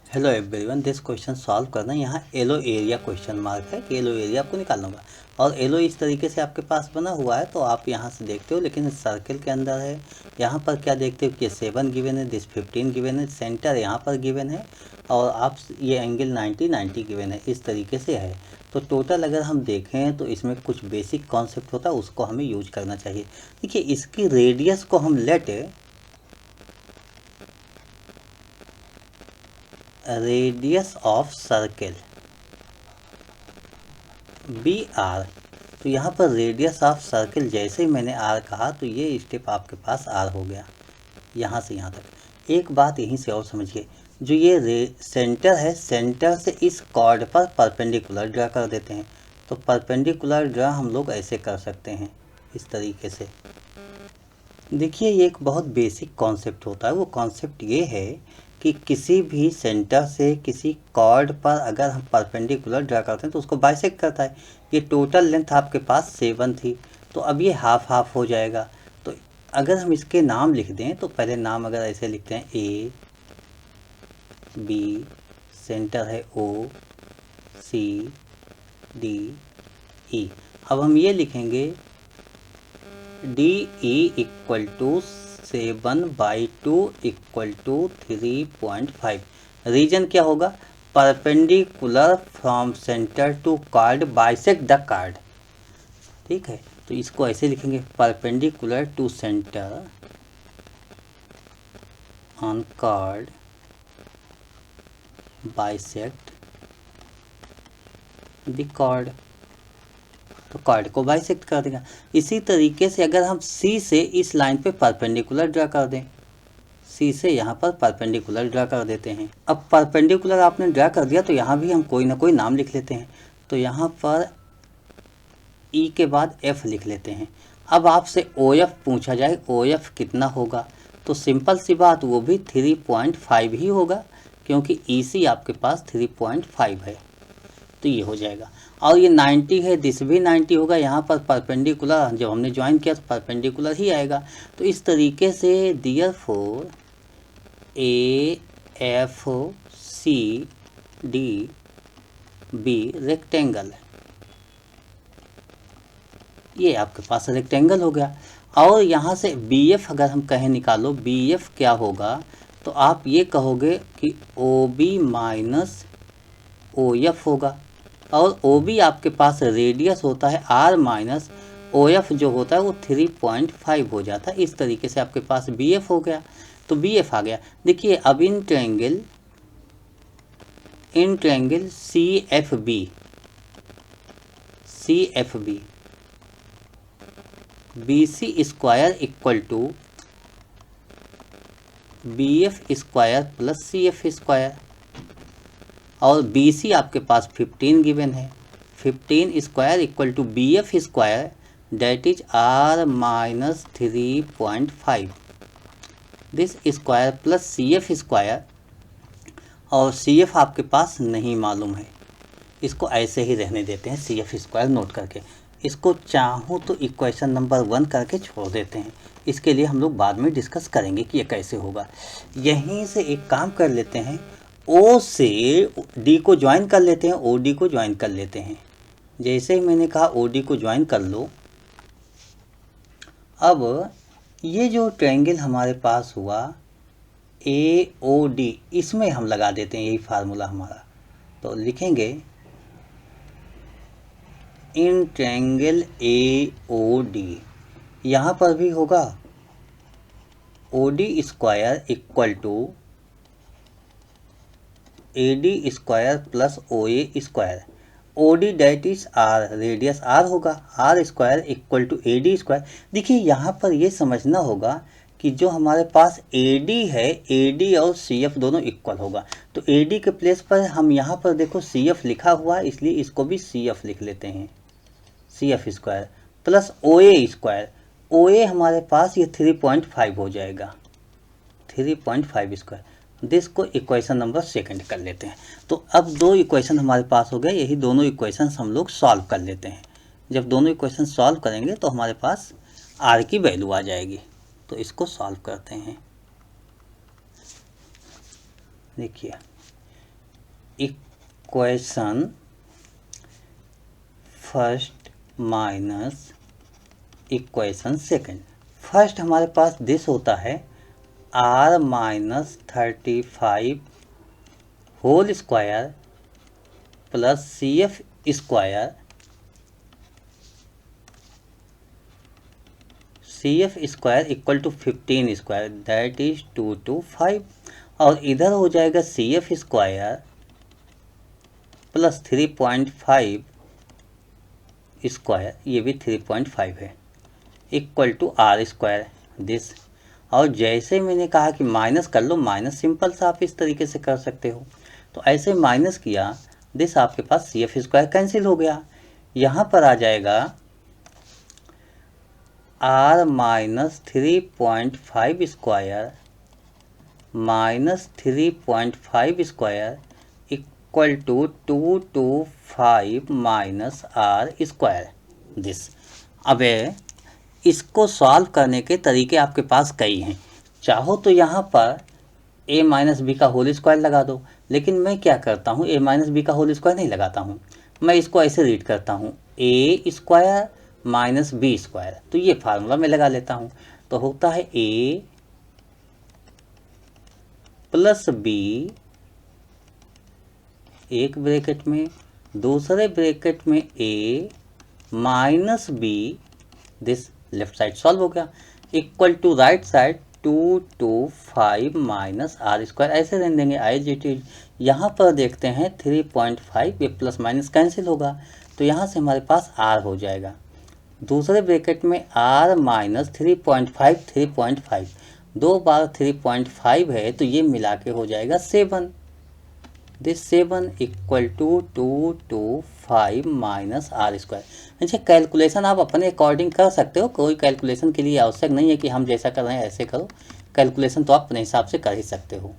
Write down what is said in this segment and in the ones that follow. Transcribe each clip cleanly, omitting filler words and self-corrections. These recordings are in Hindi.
Hello everyone, this question solve करना। यहाँ एलो एरिया क्वेश्चन मार्क है कि एलो एरिया आपको निकालना होगा। और एलो इस तरीके से आपके पास बना हुआ है तो आप यहाँ से देखते हो, लेकिन सर्कल के अंदर है। यहाँ पर क्या देखते हो कि 7 गिवन है, दिस 15 गिवन है, सेंटर यहाँ पर गिवन है, और आप ये एंगल 90 गिवन है। इस तरीके से है। तो टोटल अगर हम देखें तो इसमें कुछ बेसिक कॉन्सेप्ट होता है, उसको हमें यूज करना चाहिए। देखिए, इसकी रेडियस को हम let radius of circle be R. तो यहाँ पर रेडियस ऑफ सर्कल जैसे ही मैंने आर कहा तो ये स्टेप आपके पास आर हो गया, यहाँ से यहाँ तक। एक बात यहीं से और समझिए, जो ये सेंटर है, सेंटर से इस कॉर्ड पर परपेंडिकुलर ड्रा कर देते हैं। तो परपेंडिकुलर ड्रा हम लोग ऐसे कर सकते हैं, इस तरीके से। देखिए, ये एक बहुत बेसिक कॉन्सेप्ट होता है। वो कॉन्सेप्ट ये है कि किसी भी सेंटर से किसी कॉर्ड पर अगर हम परपेंडिकुलर ड्रा करते हैं तो उसको बाइसेक्ट करता है। ये टोटल लेंथ आपके पास 7 थी, तो अब ये हाफ हाफ हो जाएगा। तो अगर हम इसके नाम लिख दें तो पहले नाम अगर ऐसे लिखते हैं ए बी, सेंटर है ओ सी डी ई। अब हम ये लिखेंगे D E equal to 7/2 equal to 3.5। Reason क्या होगा? Perpendicular from centre to chord bisect the chord. ठीक है, तो इसको ऐसे लिखेंगे, perpendicular to centre on chord bisect the chord. तो कार्ड को बाइसेक्ट कर देगा। इसी तरीके से अगर हम सी से इस लाइन पे परपेंडिकुलर ड्रा कर दें, सी से यहाँ पर परपेंडिकुलर ड्रा कर देते हैं। अब परपेंडिकुलर आपने ड्रा कर दिया तो यहाँ भी हम कोई ना कोई नाम लिख लेते हैं। तो यहाँ पर ई के बाद एफ लिख लेते हैं। अब आपसे ओ एफ पूछा जाए, ओ एफ कितना होगा? तो सिंपल सी बात, वो भी 3.5 ही होगा, क्योंकि ई सी आपके पास 3.5 है। तो ये हो जाएगा। और ये 90 है, दिस भी 90 होगा। यहाँ पर परपेंडिकुलर जब हमने ज्वाइन किया तो परपेंडिकुलर ही आएगा। तो इस तरीके से therefore A F C D B rectangle, ये आपके पास रेक्टेंगल हो गया। और यहाँ से बी एफ अगर हम कहें निकालो, बी एफ क्या होगा? तो आप ये कहोगे कि O B minus O F होगा। और ओ बी आपके पास रेडियस होता है आर माइनस ओ एफ जो होता है वो 3.5 हो जाता है। इस तरीके से आपके पास बी एफ हो गया। तो बी एफ आ गया। देखिए, अब in triangle C F B B C square equal to B F square plus C F square. और बी सी आपके पास 15 गिवन है, 15 square equal to B F square, that is R minus 3.5 this square plus C F square. और सी एफ आपके पास नहीं मालूम है, इसको ऐसे ही रहने देते हैं, सी एफ स्क्वायर नोट करके। इसको चाहूँ तो इक्वेशन नंबर 1 करके छोड़ देते हैं। इसके लिए हम लोग बाद में डिस्कस करेंगे कि ये कैसे होगा। यहीं से एक काम कर लेते हैं, ओ से डी को ज्वाइन कर लेते हैं, ओ डी को ज्वाइन कर लेते हैं। जैसे ही मैंने कहा ओ डी को ज्वाइन कर लो। अब ये जो ट्रायंगल हमारे पास हुआ ए ओ डी, इसमें हम लगा देते हैं यही फार्मूला हमारा। तो लिखेंगे in triangle A O D, यहाँ पर भी होगा O D square equal to A D square plus O A square. O D that is R, radius R होगा, R square equal to A D square. देखिए, यहाँ पर ये समझना होगा कि जो हमारे पास ए डी है, ए डी और सी एफ दोनों इक्वल होगा। तो ए डी के प्लेस पर हम यहाँ पर देखो सी एफ लिखा हुआ है, इसलिए इसको भी सी एफ लिख लेते हैं, C F square plus O A square. O A हमारे पास ये 3.5 हो जाएगा, 3.5 स्क्वायर। दिस को इक्वेशन नंबर 2 कर लेते हैं। तो अब 2 इक्वेशन हमारे पास हो गए, यही दोनों इक्वेशन हम लोग सॉल्व कर लेते हैं। जब दोनों इक्वेशन सॉल्व करेंगे तो हमारे पास आर की वैल्यू आ जाएगी। तो इसको सॉल्व करते हैं। देखिए, equation first minus equation second. First हमारे पास दिस होता है r minus 35 whole square plus CF square equal to 15 square that is 225 और इधर हो जाएगा CF स्क्वायर प्लस 3.5 स्क्वायर, ये भी 3.5 है, equal to R square this. और जैसे मैंने कहा कि माइनस कर लो, माइनस सिंपल सा आप इस तरीके से कर सकते हो। तो ऐसे माइनस किया, दिस आपके पास CF स्क्वायर कैंसिल हो गया। यहाँ पर आ जाएगा R minus 3.5 square minus 3.5 square equal to 225 minus R square this. अब इसको सॉल्व करने के तरीके आपके पास कई हैं। चाहो तो यहाँ पर a माइनस बी का होल स्क्वायर लगा दो, लेकिन मैं क्या करता हूँ, a माइनस बी का होल स्क्वायर नहीं लगाता हूँ, मैं इसको ऐसे रीड करता हूँ a square minus B square. तो ये फार्मूला मैं लगा लेता हूँ। तो होता है a प्लस बी एक ब्रैकेट में, दूसरे ब्रैकेट में a minus B, this left side solve हो गया, equal to right side 225 minus R square. ऐसे रहने देंगे एज इट इज। यहाँ पर देखते हैं 3.5, ये प्लस माइनस कैंसिल होगा, तो यहाँ से हमारे पास R हो जाएगा। दूसरे ब्रैकेट में R माइनस 3.5 दो बार 3.5 है, तो ये मिला के हो जाएगा 7। This 7 equal to 225 minus R square. अच्छा, कैलकुलेशन आप अपने अकॉर्डिंग कर सकते हो, कोई कैलकुलेशन के लिए आवश्यक नहीं है कि हम जैसा कर रहे हैं ऐसे करो। कैलकुलेशन तो आप अपने हिसाब से कर ही सकते हो।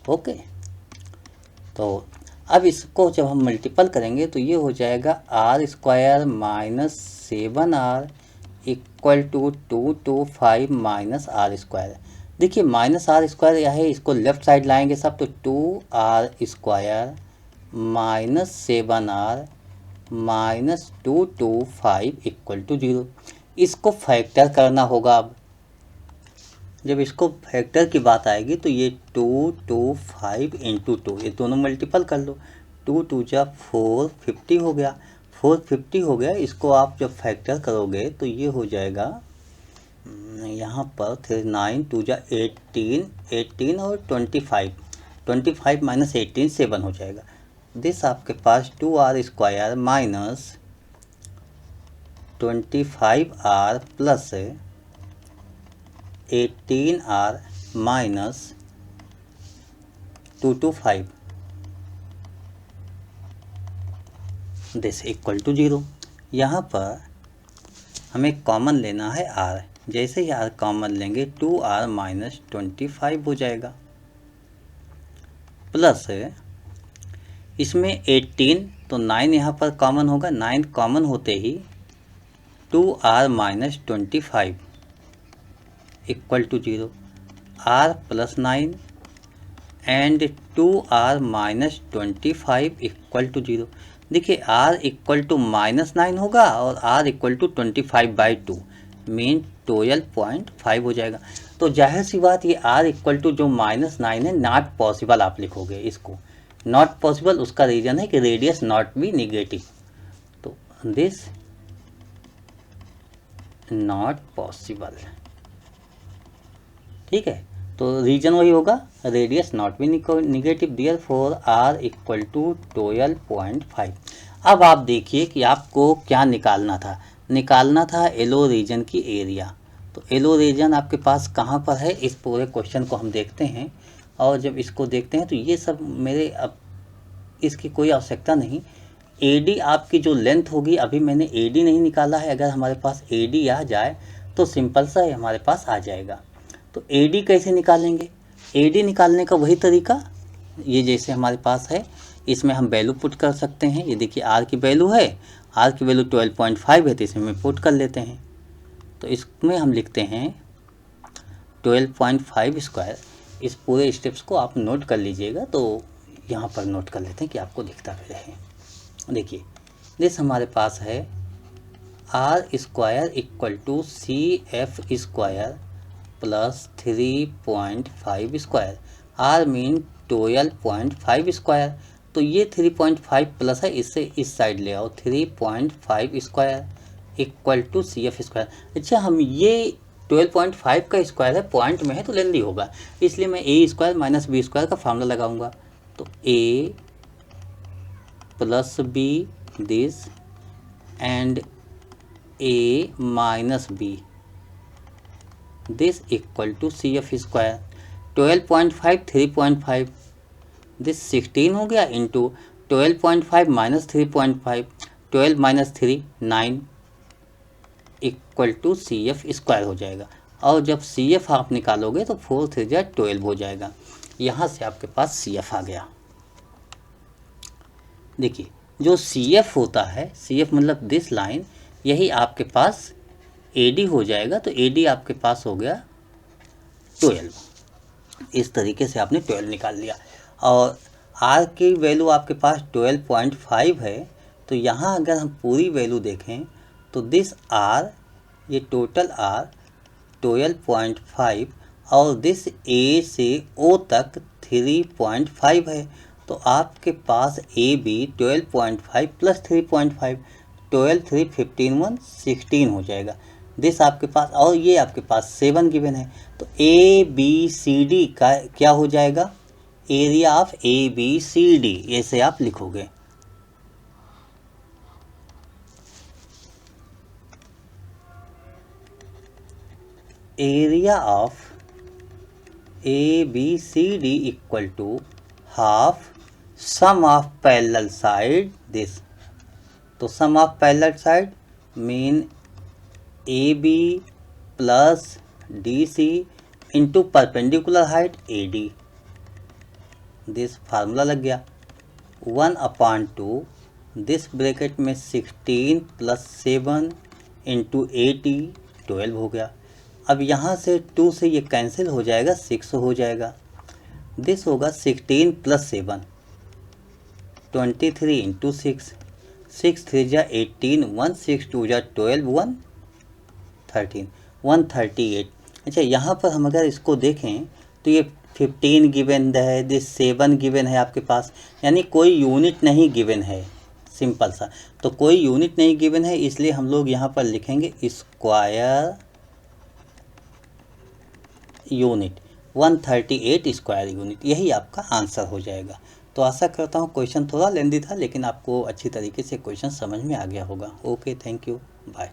ओके, तो अब इसको जब हम मल्टीपल करेंगे तो ये हो जाएगा R square minus 7R equal to 225 minus R square. देखिए माइनस R स्क्वायर यह है, इसको लेफ्ट साइड लाएंगे सब, तो 2R square minus 7R minus 225 equal to 0। इसको फैक्टर करना होगा। अब जब इसको फैक्टर की बात आएगी तो ये 225 इंटू 2, ये दोनों मल्टीपल कर लो, 2 2 जा 450 हो गया, 450 हो गया। इसको आप जब फैक्टर करोगे तो ये हो जाएगा यहाँ पर 9 2 जा 18 और 25 माइनस 18 7 हो जाएगा। दिस आपके पास 2R square minus 25R plus 18R minus 225 this equal to 0। यहाँ पर हमें कॉमन लेना है R। जैसे ही R कॉमन लेंगे 2R माइनस 25 हो जाएगा, प्लस इसमें 18, तो 9 यहाँ पर कॉमन होगा, 9 कॉमन होते ही 2R minus 25 equal to 0, R plus 9 and 2R minus 25 equal to 0। देखिए R इक्वल टू माइनस 9 होगा और R इक्वल टू 25/2 मीन 12.5 हो जाएगा। तो जाहिर सी बात ये R इक्वल टू जो माइनस 9 है नॉट पॉसिबल आप लिखोगे इसको, नॉट पॉसिबल। उसका रीजन है कि रेडियस नॉट बी निगेटिव, तो दिस नॉट पॉसिबल। ठीक है, तो रीजन वही होगा, radius not be negative, therefore R equal to 12.5। अब आप देखिए कि आपको क्या निकालना था एलो रीजन की एरिया। तो एलो रीजन आपके पास कहाँ पर है, इस पूरे क्वेश्चन को हम देखते हैं। और जब इसको देखते हैं तो ये सब मेरे अब इसकी कोई आवश्यकता नहीं। AD आपकी जो लेंथ होगी, अभी मैंने AD नहीं निकाला है, अगर हमारे पास AD आ जाए तो सिंपल सा हमारे पास आ जाएगा। तो AD कैसे निकालेंगे, AD निकालने का वही तरीका, ये जैसे हमारे पास है इसमें हम वैल्यू पुट कर सकते हैं। ये देखिए R की वैल्यू है, R की वैल्यू 12.5 है, तो इसमें हम पुट कर लेते हैं। तो इसमें हम लिखते हैं 12.5 स्क्वायर। इस पूरे स्टेप्स को आप नोट कर लीजिएगा, तो यहाँ पर नोट कर लेते हैं कि आपको दिखता भी रहे। देखिए दिस हमारे पास है R square equal to C F square plus 3.5 square. R mean 12.5 square. तो ये 3.5 प्लस है, इससे इस साइड ले आओ, 3.5 square equal to C F square. अच्छा, हम ये 12.5 का स्क्वायर है, पॉइंट में है तो लेंदी होगा, इसलिए मैं A square minus B square का फार्मूला लगाऊंगा। तो A plus B this and A minus B this equal to C F square. 12.5 3.5 this 16 हो गया into 12.5 minus 3.5 12 minus 3 9 equal to C F square हो जाएगा। और जब सी एफ आप निकालोगे तो 4 3 जा 12 हो जाएगा। यहाँ से आपके पास सी एफ आ गया। देखिए जो सी एफ होता है, सी एफ मतलब दिस लाइन, यही आपके पास ए डी हो जाएगा। तो ए डी आपके पास हो गया 12। इस तरीके से आपने 12 निकाल लिया। और आर की वैल्यू आपके पास 12.5 है। तो यहाँ अगर हम पूरी वैल्यू देखें तो दिस आर, ये टोटल आर 12.5 और दिस ए से ओ तक 3.5 है। तो आपके पास ए बी 12.5 प्लस 3.5 12 3 15 1 16 हो जाएगा। दिस आपके पास, और ये आपके पास 7 गिवन है। तो ए बी सी डी का क्या हो जाएगा, area of A B C D, ऐसे आप लिखोगे। Area of A B C D equal to half sum of parallel side this. तो sum of parallel side mean A B plus D C into perpendicular height A D. This formula लग गया 1/2 दिस ब्रैकेट में 16 प्लस 7 इंटू 80 12 हो गया। अब यहाँ से 2 से ये कैंसिल हो जाएगा, 6 हो जाएगा। दिस होगा 16 प्लस 7 23 इंटू 6 6 3 जा 18 1 6 2 जा 12 1 13 138। अच्छा, यहाँ पर हम अगर इसको देखें तो ये 15 गिवन है, दिस 7 गिवन है आपके पास, यानी कोई यूनिट नहीं गिवन है, सिंपल सा। तो कोई यूनिट नहीं गिवन है, इसलिए हम लोग यहाँ पर लिखेंगे स्क्वायर यूनिट 138 स्क्वायर यूनिट, यही आपका आंसर हो जाएगा। तो आशा करता हूँ क्वेश्चन थोड़ा लेंदी था, लेकिन आपको अच्छी तरीके से क्वेश्चन समझ में आ गया होगा। Okay, thank you, bye.